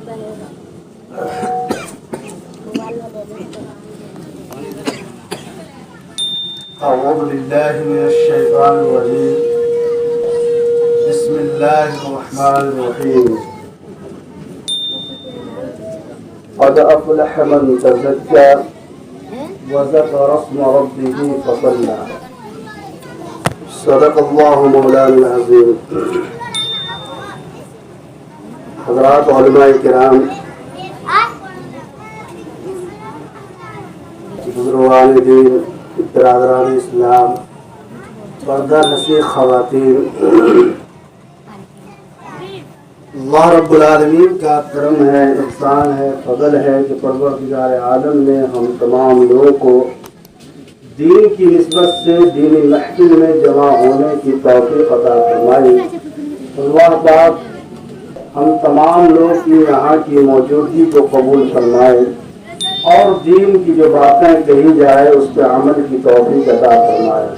أعوذ بالله من الشيطان الرجيم بسم الله الرحمن الرحيم قد أفلح من تزكى وذكر اسم ربه فصلى صدق الله مولانا العظيم. حضرات علماء کرام، بزرگان دین، برادران اسلام، پردہ نشین خواتین، اللہ رب العالمین کا کرم ہے، احسان ہے، فضل ہے کہ پروردگار عالم نے ہم تمام لوگوں کو دین کی نسبت سے دینی محفل میں جمع ہونے کی توفیق عطا فرمائی. اللہ پاک ہم تمام لوگ کی یہاں کی موجودگی کو قبول فرمائے اور دین کی جو باتیں کہی جائے اس پہ عمل کی توفیق عطا فرمائے.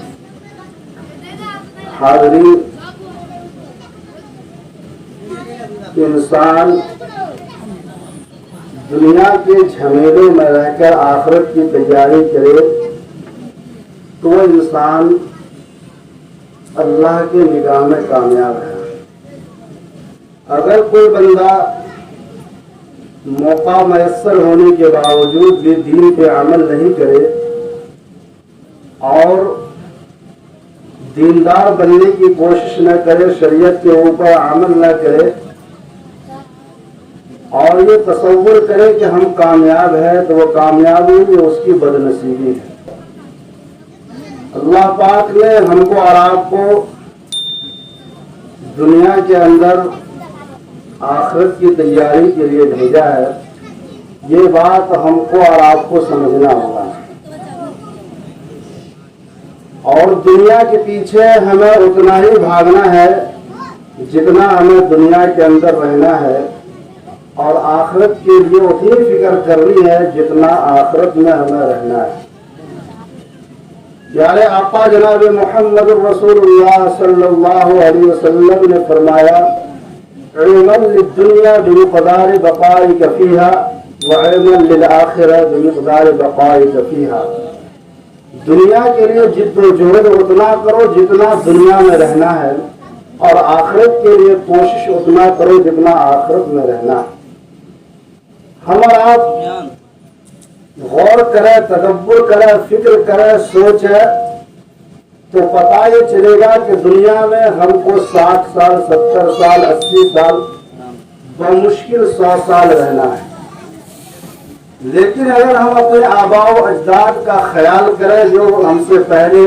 حاضرین، انسان دنیا کے جھمیلے میں رہ کر آخرت کی تیاری کرے تو وہ انسان اللہ کے نگاہ میں کامیاب ہے. اگر کوئی بندہ موقع میسر ہونے کے باوجود بھی دین پہ عمل نہیں کرے اور دیندار بننے کی کوشش نہ کرے، شریعت کے اوپر عمل نہ کرے اور یہ تصور کرے کہ ہم کامیاب ہیں، تو وہ کامیابی بھی اس کی بدنصیبی ہے. اللہ پاک نے ہم کو اور آپ کو دنیا کے اندر آخرت کی تیاری کے لیے بھیجا ہے. یہ بات ہم کو اور آپ کو سمجھنا ہوگا اور دنیا کے پیچھے ہمیں اتنا ہی بھاگنا ہے جتنا ہمیں دنیا کے اندر رہنا ہے، اور آخرت کے لیے اتنی فکر کرنی ہے جتنا آخرت میں ہمیں رہنا ہے. پیارے آقا جناب محمد رسول اللہ صلی اللہ علیہ وسلم نے فرمایا، علما للدنیا بمقدار بقائک فیہا وعلما للآخرہ بمقدار بقائک فیہا. دنیا کے لیے جد و جہد اتنا کرو جتنا دنیا میں رہنا ہے، اور آخرت کے لیے کوشش اتنا کرو جتنا آخرت میں رہنا ہے. ہم اور آپ غور کریں، تدبر کریں، فکر کریں، سوچیں تو پتہ یہ چلے گا کہ دنیا میں ہم کو 60 سال، 70 سال، 80 سال، بمشکل 100 سال رہنا ہے. لیکن اگر ہم اپنے آباء و اجداد کا خیال کریں جو ہم سے پہلے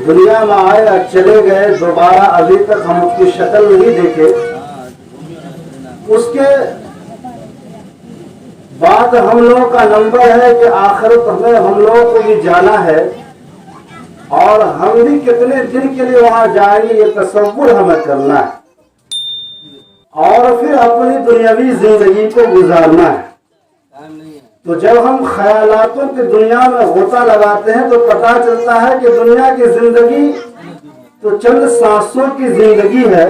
دنیا میں آئے اور چلے گئے، دوبارہ ابھی تک ہم اس کی شکل نہیں دیکھے، اس کے بعد ہم لوگوں کا نمبر ہے کہ آخرت میں ہم لوگوں کو بھی جانا ہے اور ہم بھی کتنے دن کے لیے وہاں جائیں گے یہ تصور ہمیں کرنا ہے اور پھر اپنی دنیاوی زندگی کو گزارنا ہے. تو جب ہم خیالاتوں کی دنیا میں غوطہ لگاتے ہیں تو پتہ چلتا ہے کہ دنیا کی زندگی تو چند سانسوں کی زندگی ہے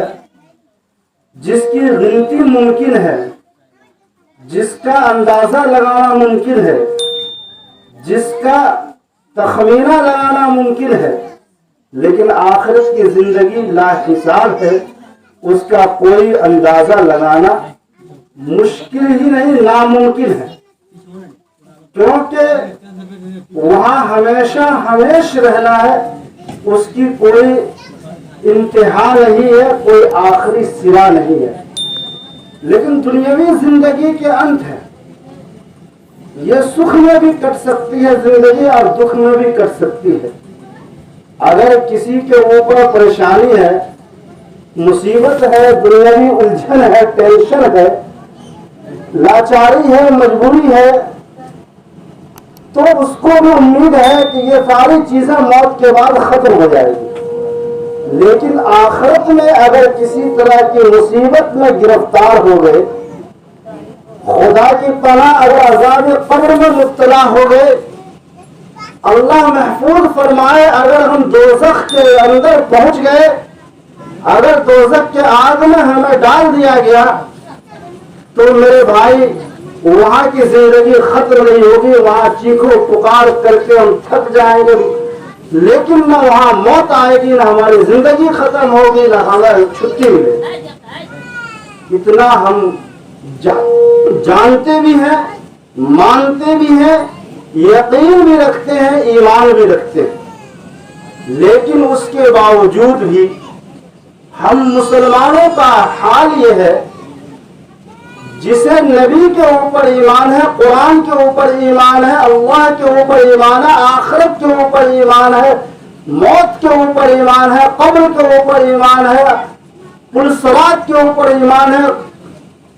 جس کی گنتی ممکن ہے، جس کا اندازہ لگانا ممکن ہے، جس کا تخمینہ لگانا ممکن ہے، لیکن آخرت کی زندگی لا حساب ہے، اس کا کوئی اندازہ لگانا مشکل ہی نہیں، ناممکن ہے. کیونکہ وہاں ہمیشہ ہمیشہ رہنا ہے، اس کی کوئی انتہا نہیں ہے، کوئی آخری سرا نہیں ہے. لیکن دنیاوی زندگی کے انت ہے. یہ سکھ میں بھی کٹ سکتی ہے زندگی اور دکھ میں بھی کٹ سکتی ہے. اگر کسی کے اوپر پریشانی ہے، مصیبت ہے، دنیاوی الجھن ہے، ٹینشن ہے، لاچاری ہے، مجبوری ہے، تو اس کو بھی امید ہے کہ یہ ساری چیزیں موت کے بعد ختم ہو جائے گی. لیکن آخرت میں اگر کسی طرح کی مصیبت میں گرفتار ہو گئے، خدا کی پناہ اگر عذاب قبر میں مبتلا ہو گئے، اللہ محفوظ فرمائے اگر ہم دوزخ کے اندر پہنچ گئے، اگر دوزخ کے آگ میں ہمیں ڈال دیا گیا تو मेरे भाई वहां की जिंदगी खत्म नहीं होगी, वहां चीखो पुकार करके हम थक जाएंगे, लेकिन न वहां मौत आएगी, न हमारी जिंदगी खत्म होगी, न हमारी छुट्टी मिलेगी। इतना हम जानते भी हैं, मानते भी हैं, यकीन भी रखते हैं, ईमान भी रखते हैं, लेकिन उसके बावजूद भी हम मुसलमानों का हाल ये है, जिसे नबी के ऊपर ईमान है, कुरान के ऊपर ईमान है, अल्लाह के ऊपर ईमान है, आखिरत के ऊपर ईमान है, मौत के ऊपर ईमान है, कब्र के ऊपर ईमान है, पुलसरात के ऊपर ईमान है,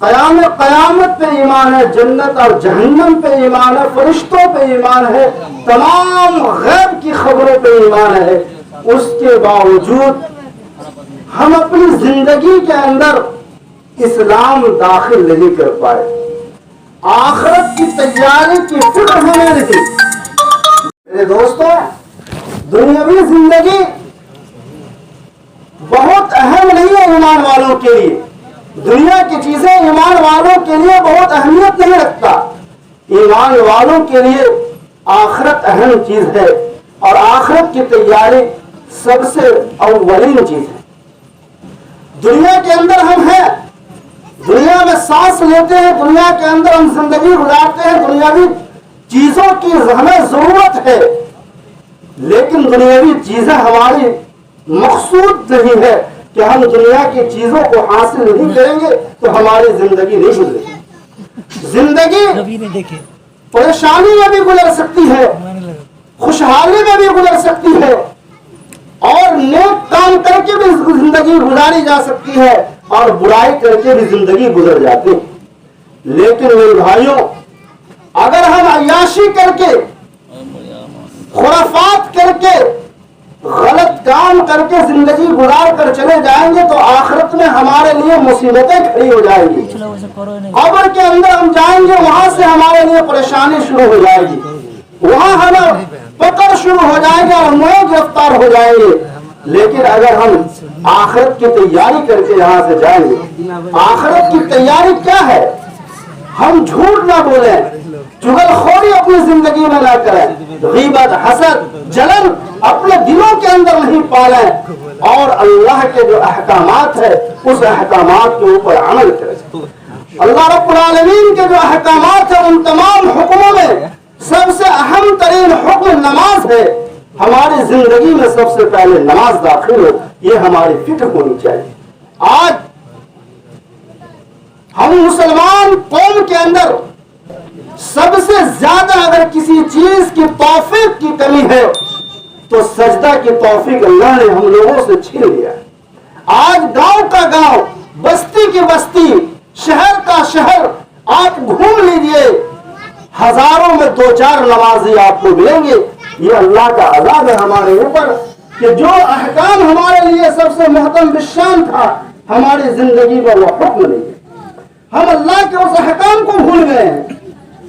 कयामत पे ईमान है, जन्नत और जहन्नम पे ईमान है, फरिश्तों पे ईमान है, तमाम गैब की खबरों पे ईमान है। उसके बावजूद हम अपनी जिंदगी के अंदर इस्लाम दाखिल नहीं कर पाए, आखिरत की तैयारी की फिक्र हमें नहीं। मेरे दोस्तों, दुनियावी जिंदगी बहुत अहम नहीं है ईमान वालों के लिए। दुनिया की चीजें ईमान वालों के लिए बहुत अहमियत नहीं रखता। ईमान वालों के लिए आखिरत अहम चीज है, और आखिरत की तैयारी सबसे अव्वलीन चीज है। दुनिया के अंदर हम हैं, दुनिया में सांस लेते हैं, दुनिया के अंदर हम जिंदगी गुजारते हैं, दुनियावी चीजों की हमें जरूरत है, लेकिन दुनियावी चीजें हमारी मकसूद नहीं है कि हम दुनिया की चीजों को हासिल नहीं करेंगे तो हमारी जिंदगी नहीं गुजरेगी। जिंदगी परेशानी में भी गुजर सकती है, खुशहाली में भी गुजर सकती है, और नेक काम करके भी जिंदगी गुजारी जा सकती है, और बुराई करके भी जिंदगी गुजर जाती है। लेकिन मेरे भाइयों, अगर हम अय्याशी करके, खुराफात करके, गलत काम करके जिंदगी गुजार कर चले जाएंगे तो आखिरत में हमारे लिए मुसीबतें खड़ी हो जाएंगी। कब्र के अंदर हम जाएंगे, वहां से हमारे लिए परेशानी शुरू हो जाएगी, वहां हमें पकड़ शुरू हो जाएगी और हम गिरफ्तार हो जाएंगे। लेकिन अगर हम आखिरत की तैयारी करके यहाँ से जाएंगे, आखिरत की तैयारी क्या है? हम झूठ ना बोलें, चुगलखोरी अपनी जिंदगी में ना करें, गीबत, हसद, जलन अपने दिलों के अंदर नहीं पालें, और अल्लाह के जो अहकामात है उस अहकामात के ऊपर अमल करें। अल्लाह रब्बुल आलमीन के जो अहकामात है उन तमाम हुक्मों में सबसे अहम तरीन हुक्म नमाज है। हमारी जिंदगी में सबसे पहले नमाज दाखिल हो, ये हमारी फिक्र होनी चाहिए। आज हम मुसलमान कौम के अंदर सबसे ज्यादा अगर किसी चीज की तौफीक की कमी है तो सजदा की तौफीक अल्लाह ने हम लोगों से छीन लिया। आज गांव का गांव, बस्ती की बस्ती, शहर का शहर आप घूम लीजिए, हजारों में 2-4 नमाजी आपको मिलेंगे। ये अल्लाह का अज़ाब है हमारे ऊपर कि जो अहकाम हमारे लिए सबसे महत्तम विशान था, हमारी जिंदगी में वो हुक्म नहीं है। हम अल्लाह के उस अहकाम को भूल गए हैं,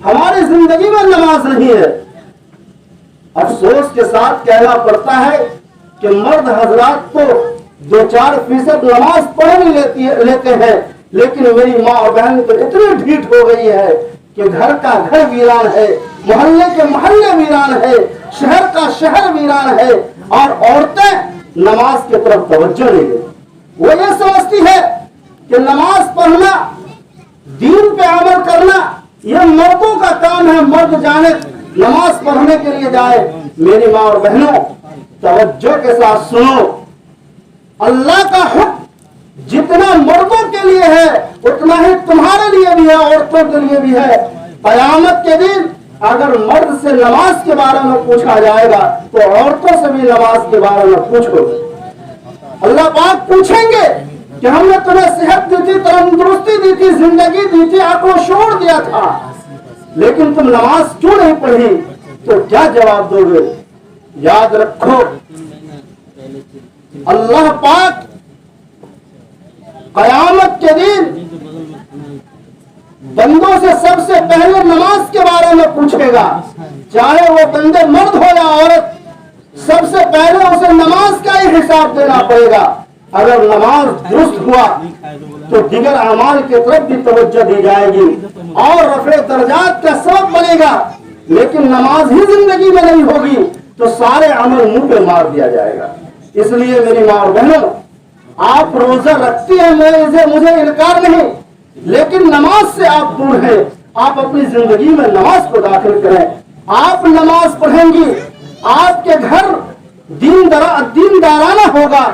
हमारी जिंदगी में नमाज नहीं है। अफसोस के साथ कहना पड़ता है कि मर्द हजरात तो 2-4% नमाज पढ़ भी लेते हैं, लेकिन मेरी माँ और बहन तो इतनी ढीठ हो गई है कि घर का घर वीरान है, मोहल्ले के मोहल्ले वीरान है, शहर का शहर वीरान है, और औरतें नमाज की तरफ तवज्जो नहीं देती। वो ये समझती है कि नमाज पढ़ना, दीन पे अमल करना ये मर्दों का काम है, मर्द जाने नमाज पढ़ने के लिए जाए। मेरी माँ और बहनों, तवज्जो के साथ सुनो, अल्लाह का हुक्म जितना मर्दों के लिए है उतना ही तुम्हारे लिए भी है, औरतों के लिए भी है। क़यामत के दिन अगर मर्द से नमाज के बारे में पूछा जाएगा तो औरतों से भी नमाज के बारे में पूछो। अल्लाह पाक पूछेंगे कि हमने तुम्हें सेहत दी थी, तंदुरुस्ती दी थी, जिंदगी दी थी, आपको छोड़ दिया था, लेकिन तुम नमाज क्यों नहीं पढ़ी? तो क्या जवाब दोगे? याद रखो, अल्लाह पाक क़यामत के दिन बंदों से सबसे पहले नमाज के बारे में पूछेगा, चाहे वो बंदे मर्द हो या औरत, सबसे पहले उसे नमाज का ही हिसाब देना पड़ेगा। अगर नमाज दुरुस्त हुआ तो दिगर अमाल की तरफ भी तवज्जो दी जाएगी और रफ़े दर्जात का सबब बनेगा। लेकिन नमाज ही जिंदगी में नहीं होगी तो सारे अमल मुंह पे मार दिया जाएगा। इसलिए मेरी माँ और बहनों, आप रोजा रखती हैं, मुझे इनकार नहीं, लेकिन नमाज से आप दूर हैं। आप अपनी जिंदगी में नमाज को दाखिल करें। आप नमाज पढ़ेंगी, आपके घर दीनदाराना होगा,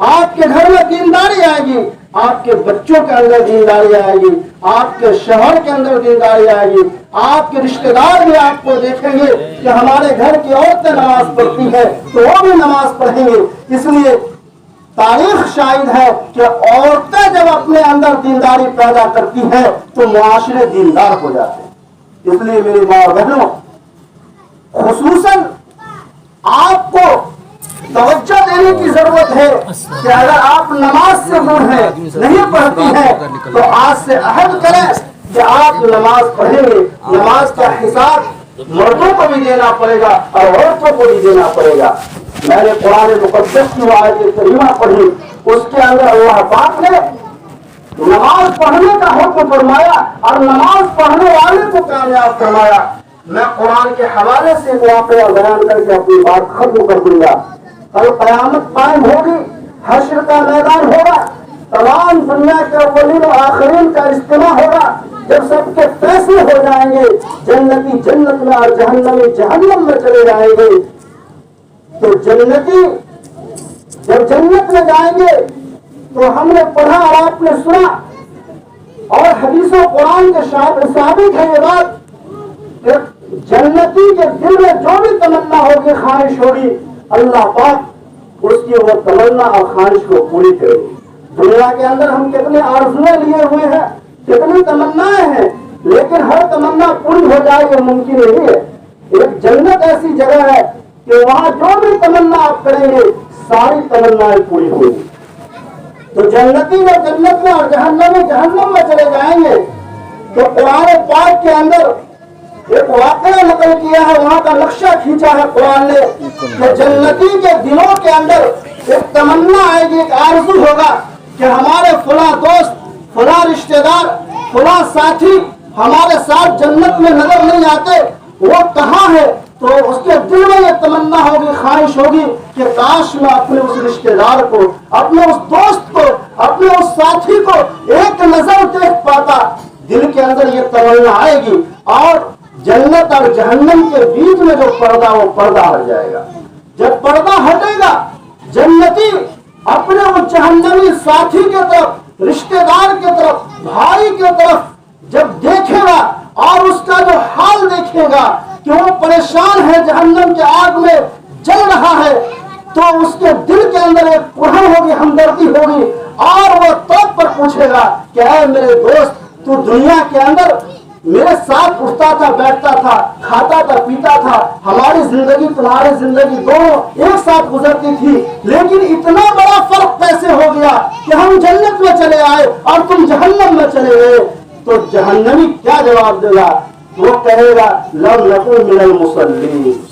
आपके घर में दीनदारी आएगी, आपके बच्चों के अंदर दीनदारी आएगी, आपके शहर के अंदर दीनदारी आएगी, आपके रिश्तेदार भी आपको देखेंगे कि हमारे घर की औरतें नमाज पढ़ती है तो वो भी नमाज पढ़ेंगे। इसलिए तारीख शाहिद है कि औरतें जब अपने अंदर दीनदारी पैदा करती है तो मुआशरे दीनदार हो जाते हैं। इसलिए मेरी माँ और बहनों, खुसूसन आपको तवज्जो देने की जरूरत है कि अगर आप नमाज से दूर हैं, नहीं पढ़ती हैं, तो आज से अहद करें कि आप नमाज पढ़ेंगे। नमाज का हिसाब मर्दों को भी देना पड़ेगा और औरतों को भी देना पड़ेगा। मैंने कुरान मुक़द्दस की आयत करीमा पढ़ी, उसके अंदर अल्लाह पाक ने नमाज पढ़ने का हुक्म फरमाया और नमाज पढ़ने वाले को कामयाब फरमाया। मैं कुरान के हवाले से वाक़या बयान करके अपनी बात खत्म कर दूंगा। कल क़यामत कायम होगी, हश्र का मैदान होगा, तमाम दुनिया के अव्वलीन और आखिरीन का इज्तिमा होगा। जब सबके फैसले हो जाएंगे, जन्नती जन्नत में और जहन्नमी जहन्नम में चले जाएंगे, तो जन्नती जब जन्नत में जाएंगे तो हमने पढ़ा और आपने सुना और हदीसों कुरान के साबित है ये बात कि जन्नती के दिल में जो भी तमन्ना होगी, ख्वाहिश होगी, अल्लाह पाक उसकी वो तमन्ना और ख्वाहिश को पूरी करेगी। दुनिया के अंदर हम कितने आरज़ुएं लिए हुए हैं, कितनी तमन्नाएं हैं, लेकिन हर तमन्ना पूरी हो जाए ये मुमकिन नहीं है। एक जन्नत ऐसी जगह है कि वहां जो भी तमन्ना आप करेंगे सारी तमन्नाएं पूरी होगी। तो जन्नती में जन्नत में और जहन्नम में चले जाएंगे। तो कुरान पाक के अंदर एक वाक़या नकल किया है, वहां का नक्शा खींचा है कुरान ने कि जन्नती के दिलों के अंदर एक तमन्ना आएगी, एक आरज़ू होगा कि हमारे फला दोस्त, फला रिश्तेदार, फला साथी हमारे साथ जन्नत में नजर नहीं आते, वो कहाँ है? तो उसके दिल में ये तमन्ना होगी, ख्वाहिश होगी कि काश मैं अपने उस रिश्तेदार को, अपने उस दोस्त को, अपने उस साथी को एक नजर देख पाता। दिल के अंदर ये तमन्ना आएगी और जन्नत और जहन्नम के बीच में जो पर्दा, वो पर्दा हट जाएगा। जब पर्दा हटेगा, जन्नती अपने उस जहन्नमी साथी के तरफ, रिश्तेदार के तरफ, भाई के तरफ जब देखेगा और उसका जो हाल देखेगा कि वो परेशान है, जहन्नम के आग में जल रहा है, तो उसके दिल के अंदर एक कुरहन होगी, हमदर्दी होगी और वो तौब पर पूछेगा कि ऐ मेरे दोस्त, तू दुनिया के अंदर मेरे साथ उठता था, बैठता था, खाता था, पीता था, हमारी जिंदगी तुम्हारी जिंदगी दोनों एक साथ गुजरती थी, लेकिन इतना बड़ा फर्क कैसे हो गया कि हम जन्नत में चले आए और तुम जहन्नम में चले गए? तो जहन्नमी क्या जवाब देगा? वो कहेगा लम नकुन मिनल मुसल्लीन।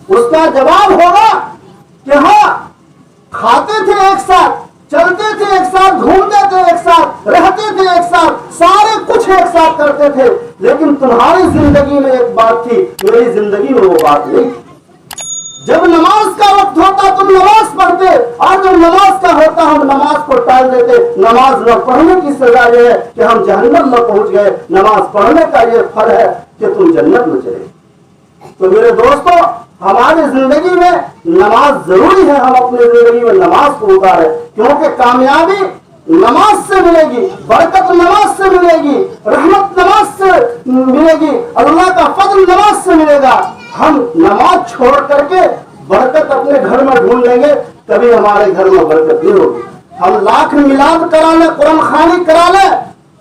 उसका जवाब होगा कि हाँ, खाते थे एक साथ, चलते थे एक साथ, घूमते थे एक साथ, रहते थे एक साथ, सारे कुछ एक साथ करते थे, लेकिन तुम्हारी जिंदगी में एक बात थी, मेरी जिंदगी में वो बात नहीं। जब नमाज का वक्त होता तुम नमाज पढ़ते और जब नमाज का होता हम नमाज को टाल देते। नमाज न पढ़ने की सजा ये है कि हम जहन्नम में पहुंच गए, नमाज पढ़ने का ये फल है कि तुम जन्नत में चले। तो मेरे दोस्तों, हमारी जिंदगी में नमाज जरूरी है, हम अपनी जिंदगी में नमाज को उतारें, क्योंकि कामयाबी नमाज से मिलेगी, बरकत नमाज से मिलेगी, रहमत नमाज से मिलेगी, अल्लाह का फजल नमाज से मिलेगा। हम नमाज छोड़ करके बरकत अपने घर में ढूंढ लेंगे, कभी हमारे घर में बरकत नहीं होगी। हम लाख मिलाद करा लें, कुरान खानी करा लें,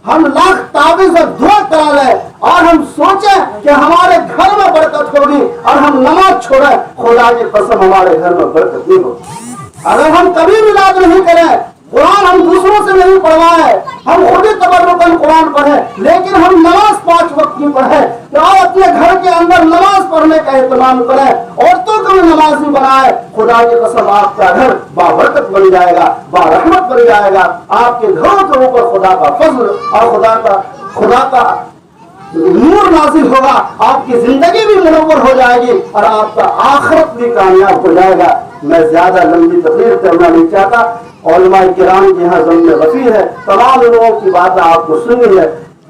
हम लाख ताबीज़ और दुआ करा लें और हम सोचें कि हमारे घर में बरकत होगी और हम नमाज छोड़ें, खुदा की कसम हमारे घर में बरकत नहीं होगी। अगर हम कभी मिलाद नहीं करें, कुरान हम दूसरों से नहीं पढ़वाए, हम खुद ही तबर्रुकन कुरान पढ़े, लेकिन हम नमाज 5 वक्त की पढ़े, तो आप अपने घर के अंदर नमाज पढ़ने का एहतमाम करें, औरतों को भी नमाज राजी बनाए, खुदा की कसम आपका घर बाबरकत बन जाएगा, बारहमत बन जाएगा। आपके घरों के ऊपर खुदा का फजल और खुदा का नूर नाजिल होगा, आपकी जिंदगी भी मुनव्वर हो जाएगी और आपका आखिरत भी कामयाब हो जाएगा। मैं ज्यादा लंबी तकरीर करना नहीं चाहता। उलमा किराम के यहाँ ज़म्मे गफीर है, तमाम लोगों की बातें आपको सुनी है।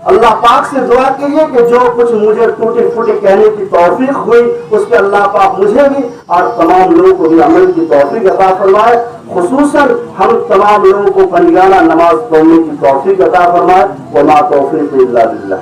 अल्लाह पाक से दुआ कीजिए कि जो कुछ मुझे टूटी फूटी कहने की तौफीक हुई उस पर अल्लाह पाक मुझे भी और तमाम लोगों को भी अमल की तौफीक अता फरमाए। खुसूसन हम तमाम लोगों को पंजाना नमाज पढ़ने की तौफीक अता फरमाए। वमा तौफीक इल्ला बिल्लाह।